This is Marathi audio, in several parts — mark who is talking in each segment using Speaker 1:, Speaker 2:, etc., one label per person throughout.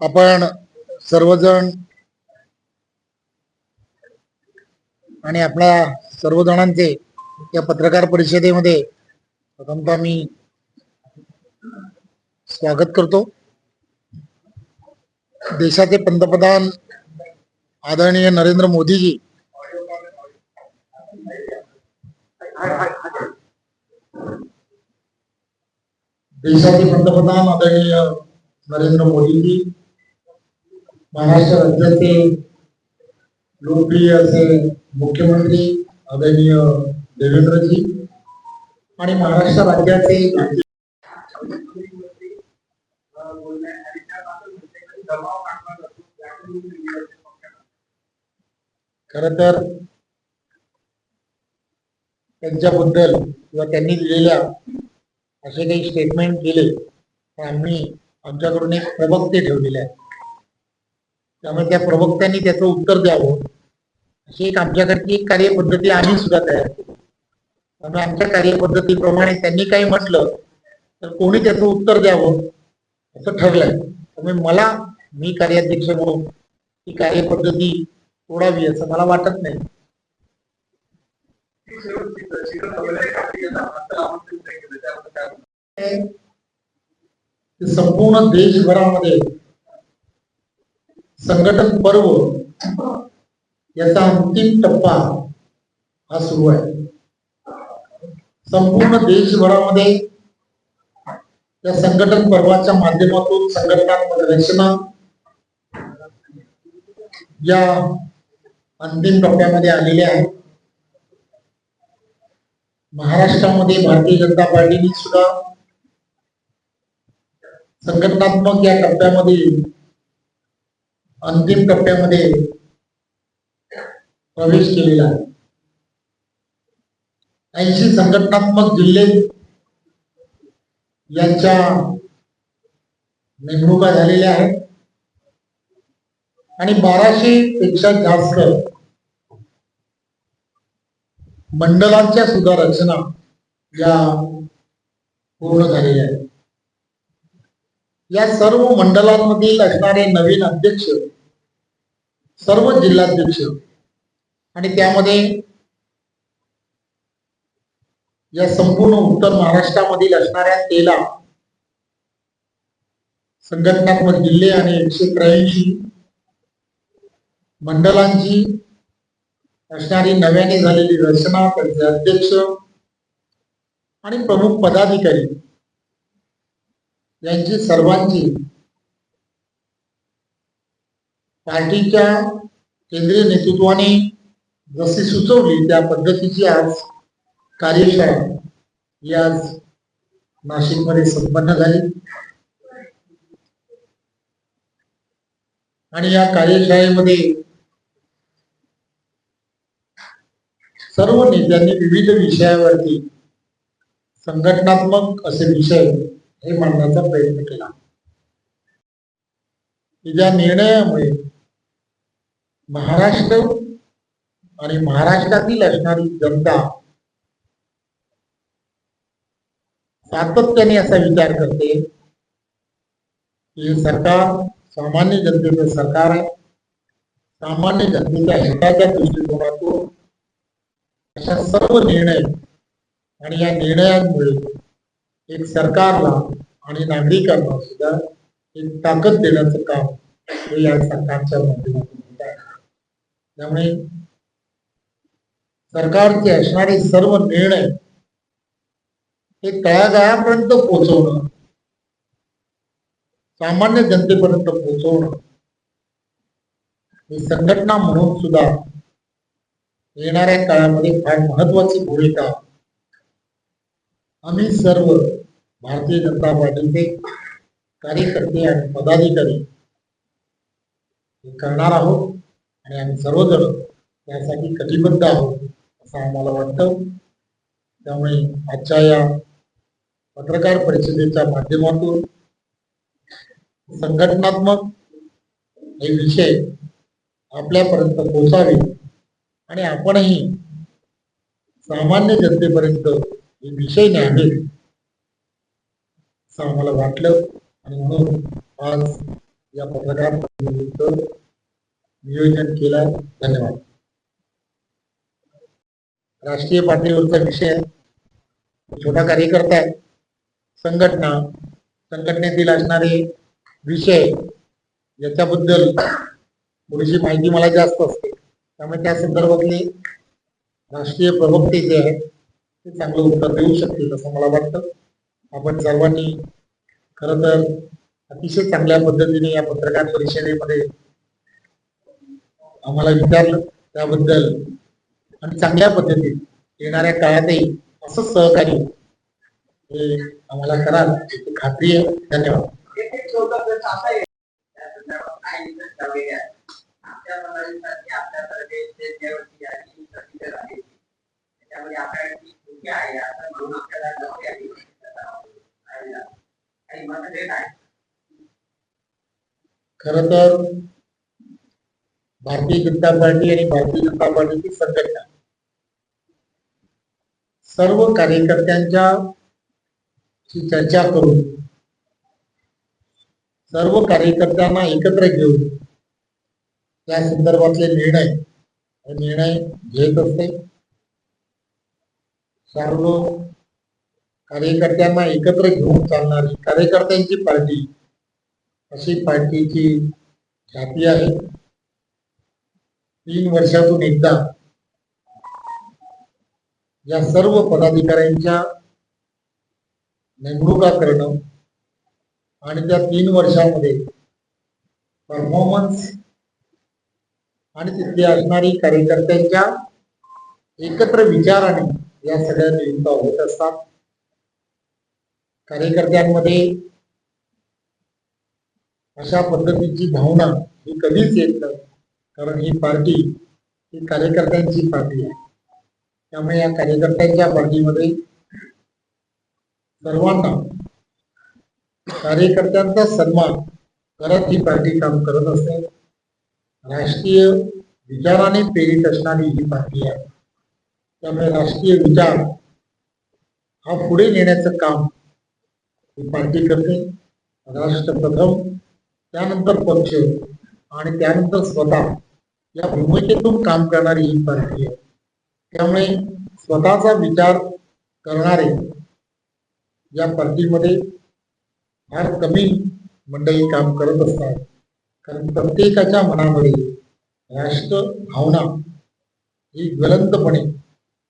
Speaker 1: आपण सर्वजण आणि आपल्या सर्वजणांचे या पत्रकार परिषदेमध्ये प्रथमतः मी स्वागत करतो. देशाचे पंतप्रधान आदरणीय नरेंद्र मोदीजी महाराष्ट्र राज्याचे लोकप्रिय असे मुख्यमंत्री आदरणीय देवेंद्रजी आणि महाराष्ट्र राज्याचे खर तर त्यांच्याबद्दल किंवा त्यांनी दिलेल्या असे काही स्टेटमेंट केले तर आम्ही आमच्याकडून एक प्रवक्ते ठेवलेले आहे. त्यामुळे त्या प्रवक्त्यांनी त्याचं उत्तर द्यावं अशी एक आमच्याकडची एक कार्यपद्धती आम्ही सुद्धा तयार केली. त्यामुळे आमच्या कार्यपद्धतीप्रमाणे त्यांनी काही म्हटलं तर कोणी त्याचं उत्तर द्यावं असं ठरलंय. त्यामुळे मी कार्याध्यक्ष म्हणून ही कार्यपद्धती तोडावी असं मला वाटत नाही. संपूर्ण देशभरामध्ये संघटन पर्व याचा अंतिम टप्पा हा सुरू आहे. संपूर्ण देशभरामध्ये या संघटन पर्वाच्या माध्यमातून संघटनात्मक रचना या अंतिम टप्प्यामध्ये आलेल्या आहेत. महाराष्ट्रामध्ये भारतीय जनता पार्टीने सुद्धा संघटनात्मक या टप्प्यामध्ये अंतिम टप्प्यामध्ये प्रवेश केलेला आहे. 80 संघटनात्मक जिल्हे यांच्या नेमणुका झालेल्या आहेत आणि 1200 पेक्षा जास्त मंडळांच्या सुद्धा रचना या पूर्ण झालेल्या आहेत. या सर्व मंडळांमधील असणारे नवीन अध्यक्ष, सर्व जिल्हाध्यक्ष आणि त्यामध्ये या संपूर्ण उत्तर महाराष्ट्रामधील असणाऱ्या 13 संघटनात्मक जिल्हे आणि 183 मंडळांची असणारी नव्याने झालेली रचना, त्यांचे अध्यक्ष आणि प्रमुख पदाधिकारी यांची सर्वांची पार्टीच्या केंद्रीय नेतृत्वाने जशी सुचवली त्या पद्धतीची आज कार्यशाळा ही आज नाशिकमध्ये संपन्न झाली. आणि या कार्यशाळेमध्ये सर्व नेत्यांनी विविध विषयावरती संघटनात्मक असे विषय हे मांडण्याचा प्रयत्न केला. या निर्णयामुळे महाराष्ट्र आणि महाराष्ट्रातील असणारी जनता सातत्याने असा विचार करते की हे सरकार सामान्य जनतेचं सरकार आहे. सामान्य जनतेच्या हिताच्या दृष्टिकोनातून अशा सर्व निर्णय आणि या निर्णयांमुळे एक सरकारला आणि नागरिकांना सुद्धा एक ताकद देण्याचं काम हे या सरकारच्या माध्यमातून होत आहे. त्यामुळे सरकारचे असणारे सर्व निर्णय हे तळागाळापर्यंत पोहोचवणं, सामान्य जनतेपर्यंत पोहोचवणं ही संघटना म्हणून सुद्धा येणाऱ्या काळामध्ये फार महत्वाची भूमिका आम्ही सर्व भारतीय जनता पार्टीचे कार्यकर्ते आणि पदाधिकारी करणार आहोत आणि आम्ही सर्वजण यासाठी कटिबद्ध आहोत असं आम्हाला वाटतं. त्यामुळे आजच्या या पत्रकार परिषदेच्या माध्यमातून संघटनात्मक हे विषय आपल्यापर्यंत पोहोचावे आणि आपणही सामान्य जनतेपर्यंत हे विषय न्यावे असं आम्हाला वाटलं आणि म्हणून आज या पत्रकार परिषदेचं नियोजन केलं. धन्यवाद. राष्ट्रीय पातळीवरचा विषय छोटा कार्यकर्ता आहे. संघटनेतील असणारे विषय याच्याबद्दल थोडीशी माहिती मला जास्त असते, त्यामुळे त्या संदर्भातले राष्ट्रीय प्रवक्ते जे आहेत ते चांगलं उत्तर देऊ शकतील असं मला वाटतं. आपण सर्वांनी खरं तर अतिशय चांगल्या पद्धतीने या पत्रकार परिषदेमध्ये आम्हाला विचारलं, त्याबद्दल आणि चांगल्या पद्धतीने येणाऱ्या काळातही असंच सहकार्य हे आम्हाला कराल याची खात्री आहे. धन्यवाद. खर तर भारतीय जनता पार्टी आणि भारतीय जनता पार्टीची संघटना सर्व कार्यकर्त्यांच्या चर्चा करून सर्व कार्यकर्त्यांना एकत्र घेऊन त्या संदर्भातले निर्णय घेत असते. सर्व कार्यकर्त्यांना एकत्र घेऊन चालणारी कार्यकर्त्यांची पार्टी अशी पार्टीची ख्याती आहे. 3 वर्षातून एकदा या सर्व पदाधिकाऱ्यांच्या नेमणुका करणं आणि त्या 3 वर्षामध्ये परफॉर्मन्स आणि तिथे असणारी कार्यकर्त्यांच्या एकत्र विचाराने या सगळ्या नियुक्त्या होत असतात. कार्यकर्त्यांमध्ये अशा पद्धतीची भावना ही कधीच येत नाही, कारण ही पार्टी ही कार्यकर्त्यांची पार्टी आहे. त्यामुळे या कार्यकर्त्यांच्या पार्टीमध्ये सर्वांना कार्यकर्त्यांचा सन्मान करत ही पार्टी काम करत असते. राष्ट्रीय विचाराने प्रेरित असणारी ही पार्टी आहे. त्यामुळे राष्ट्रीय विचार हा पुढे नेण्याचं काम ही पार्टी करते. राष्ट्र प्रथम, त्यानंतर पक्ष आणि त्यानंतर स्वतः या भूमिकेतून काम करणारी ही पार्टी आहे. त्यामुळे स्वतःचा विचार करणारे या पार्टीमध्ये फार कमी मंडळी काम करत असतात, कारण प्रत्येकाच्या मनामध्ये राष्ट्र भावना ही ज्वलंतपणे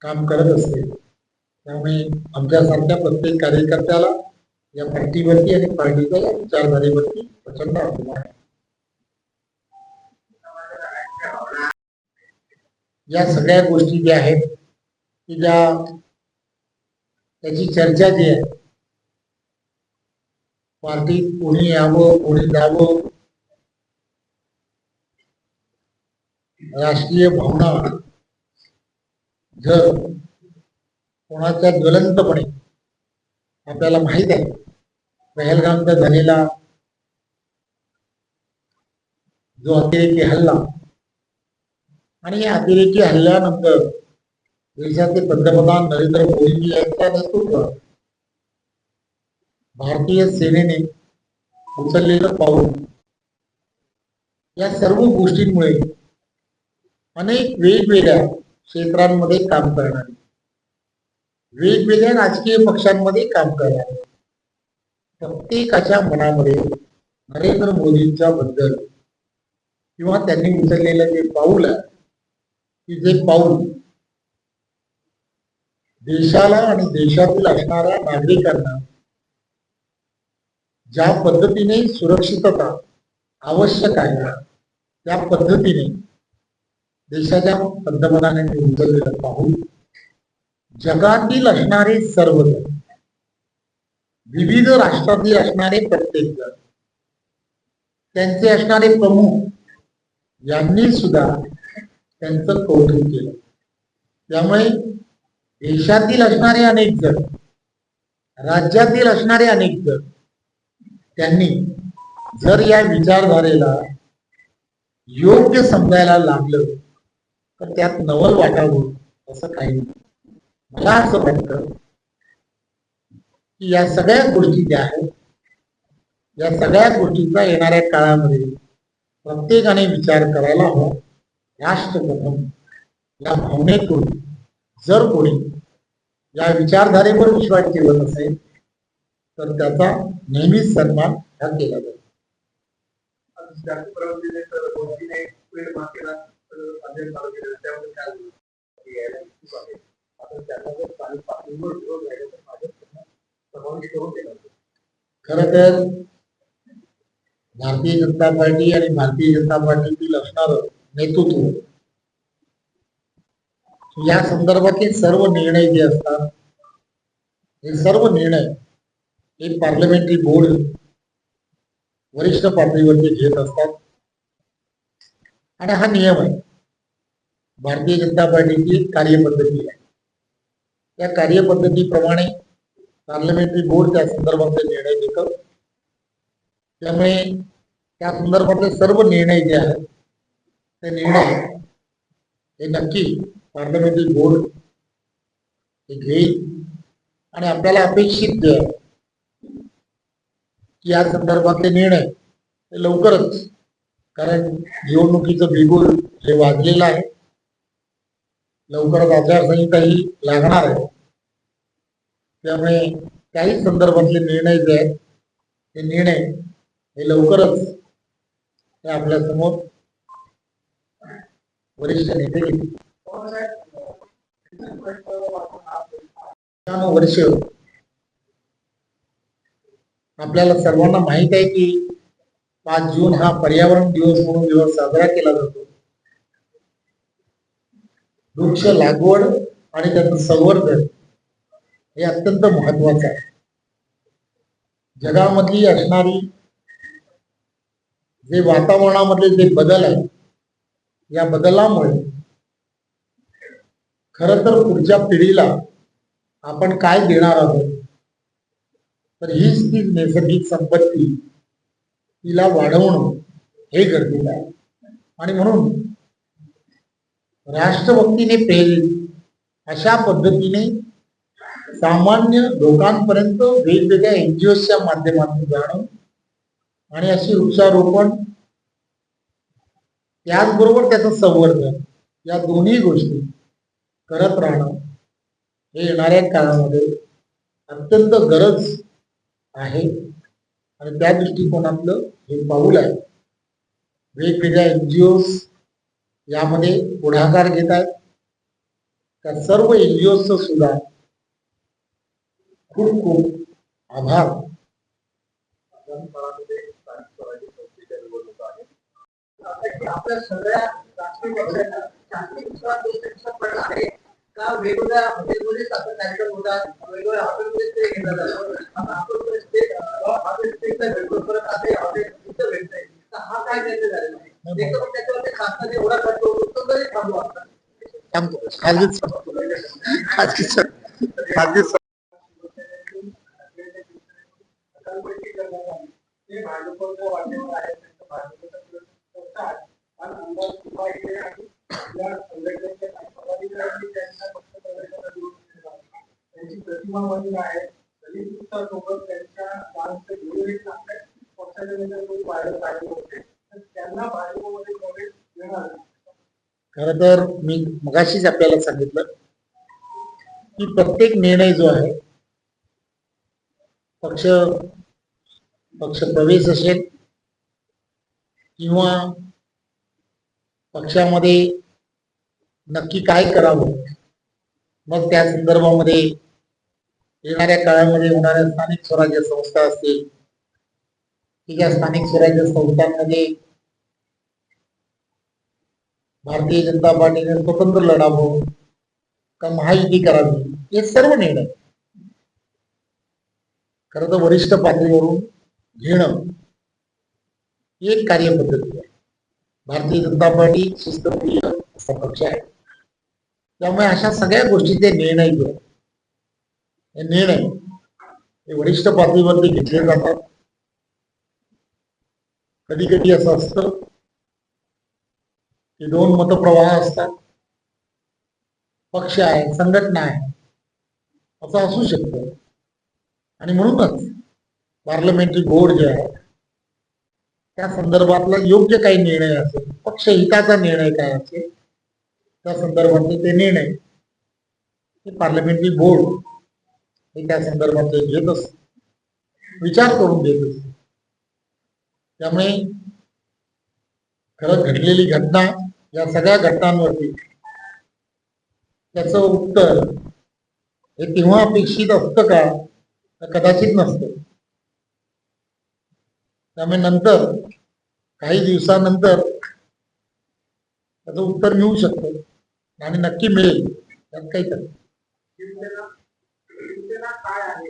Speaker 1: काम करत असते. त्यामुळे आमच्यासारख्या प्रत्येक कार्यकर्त्याला या पार्टीवरती आणि पार्टीच्या या विचारधारेवरती प्रचंड अभिमान आहे. या सगळ्या गोष्टी ज्या आहेत की त्याची चर्चा जी आहे, पार्टीत कोणी यावं कोणी जावं, राष्ट्रीय भावना जर कोणाच्या ज्वलंतपणे आपल्याला माहित आहे, पहलगामचा झालेला जो अतिरेकी हल्ला आणि या अतिरेकी हल्ल्यानंतर देशाचे पंतप्रधान नरेंद्र मोदी यांच्या नेतृत्वात भारतीय सेनेने उचललेलं पाऊल, या सर्व गोष्टींमुळे अनेक वेगवेगळ्या क्षेत्रांमध्ये काम करणारे, वेगवेगळ्या राजकीय पक्षांमध्ये काम करणारे प्रत्येकाच्या मनामध्ये नरेंद्र मोदींच्या बद्दल किंवा त्यांनी उचललेलं जे पाऊल आहे की जे पाऊल देशाला आणि देशातील असणाऱ्या नागरिकांना ज्या पद्धतीने सुरक्षितता आवश्यक आहे त्या पद्धतीने देशाच्या पंतप्रधानांनी उचललेलं पाऊल जगातील असणारे सर्वजण, विविध राष्ट्रातील असणारे प्रत्येक जण, त्यांचे असणारे प्रमुख यांनी सुद्धा त्यांचं कौतुक केलं. त्यामुळे देशातील असणारे अनेक जण, राज्यातील असणारे अनेक जण, त्यांनी जर या विचारधारेला योग्य समजायला लागलं तर त्यात नवल वाटावं असं काही नाही. मला असं वाटतं की या सगळ्या गोष्टी ज्या आहेत, या सगळ्या गोष्टींचा येणाऱ्या काळामध्ये प्रत्येकाने विचार करायला हवा. राष्ट्र प्रथम या भावनेतून जर कोणी या विचारधारेवर विश्वास ठेवत असेल तर त्याचा नेहमीच सन्मान हा केला जातो. खर तर भारतीय जनता पार्टी आणि भारतीय जनता पार्टीतील असणार नेतृत्व या संदर्भातील सर्व निर्णय जे असतात हे सर्व निर्णय हे पार्लमेंटरी बोर्ड वरिष्ठ पातळीवरती घेत असतात आणि हा नियम आहे. भारतीय जनता पार्टीची कार्यपद्धती आहे. त्या कार्यपद्धतीप्रमाणे पार्लमेंटरी बोर्ड त्या संदर्भातले निर्णय घेतं. त्यामुळे त्या संदर्भातले सर्व निर्णय जे आहेत ते निर्णय हे नक्की पार्लमेंटरी बोर्ड हे घेईल आणि आपल्याला अपेक्षित जे आहे की या संदर्भातले निर्णय हे लवकरच, कारण निवडणुकीचं बिगुल हे वाजलेलं आहे, लवकरच आचारसंहिता ही लागणार आहे. त्यामुळे काही संदर्भातले निर्णय जे आहेत ते निर्णय हे लवकरच हे आपल्या समोर वरिष्ठ नेते घेतील. वर्ष आपल्याला सर्वांना माहित आहे की 5 जून हा पर्यावरण दिवस म्हणून दिवस साजरा केला जातो. वृक्ष लागवड आणि त्याचं संवर्धन हे अत्यंत महत्वाचं आहे. जगामधली असणारी जे वातावरणामधले जे बदल आहेत, या बदलामुळे खर तर पुढच्या पिढीला आपण काय देणार आहोत, तर हीच ती नैसर्गिक संपत्ती तिला वाढवणं हे गरजेचं आहे. आणि म्हणून राष्ट्रभक्तीने प्रेरित अशा पद्धतीने सामान्य लोकांपर्यंत वेगवेगळ्या एनजीओच्या माध्यमातून जाणं आणि अशी वृक्षारोपण त्याचबरोबर त्याचं संवर्धन या दोन्ही गोष्टी करत राहणं हे येणाऱ्या काळामध्ये अत्यंत गरज आहे. आणि त्या दृष्टिकोनातलं हे पाऊल आहे. वेगवेगळ्या एनजीओ यामध्ये पुढाकार घेत आहेत. त्या सर्व एनजीओचं सुद्धा खूप खूप आभार.
Speaker 2: आपल्या सगळ्या राष्ट्रीय पक्षांना आहे का वेगवेगळ्या हॉटेलमध्ये कार्यक्रम होतात, वेगवेगळ्या हॉटेलमध्ये स्टे घेतला जातो. आपण स्टेजला भेटतो, परत आता हॉटेल तिथं भेटतंय. तर हा काय निर्णय झालेला आहे? त्याच्यावरती खासदार एवढा खर्च होतो तरी थांबवा.
Speaker 1: खर तर मी मगाशीच आपल्याला सांगितलं की प्रत्येक निर्णय जो आहे, पक्ष प्रवेश असेल किंवा पक्षामध्ये नक्की काय करावं, मग त्या संदर्भामध्ये येणाऱ्या काळामध्ये होणाऱ्या स्थानिक स्वराज्य संस्था असतील की ज्या स्थानिक स्वराज्य संस्थांमध्ये भारतीय जनता पार्टीने स्वतंत्र लढावं का महायुती करावी, हे सर्व निर्णय खरं तर वरिष्ठ पातळीवरून घेणं ही एक कार्यपद्धती आहे. भारतीय जनता पार्टी शिस्तप्रिय असा पक्ष आहे. त्यामुळे अशा सगळ्या गोष्टीचे निर्णय जे हे निर्णय हे वरिष्ठ पातळीवरती घेतले जातात. कधी कधी असं असतं की 2 मतप्रवाह असतात, पक्ष आहे, संघटना आहे, असं असू शकतं. आणि म्हणूनच पार्लमेंटरी बोर्ड जे आहे त्या संदर्भातला योग्य काही निर्णय असेल, पक्षहिताचा निर्णय काय असेल, त्या संदर्भातले ते निर्णय पार्लमेंटरी बोर्ड हे त्या संदर्भातले घेत असते, विचार करून घेत असते. त्यामुळे खरं घडलेली घटना या सगळ्या घटनांवरती त्याचं उत्तर हे तेव्हा अपेक्षित असतं का, कदाचित नसतं. त्यामुळे नंतर काही दिवसानंतर त्याचं उत्तर मिळू शकतं आणि नक्की मिळेल, त्यात काही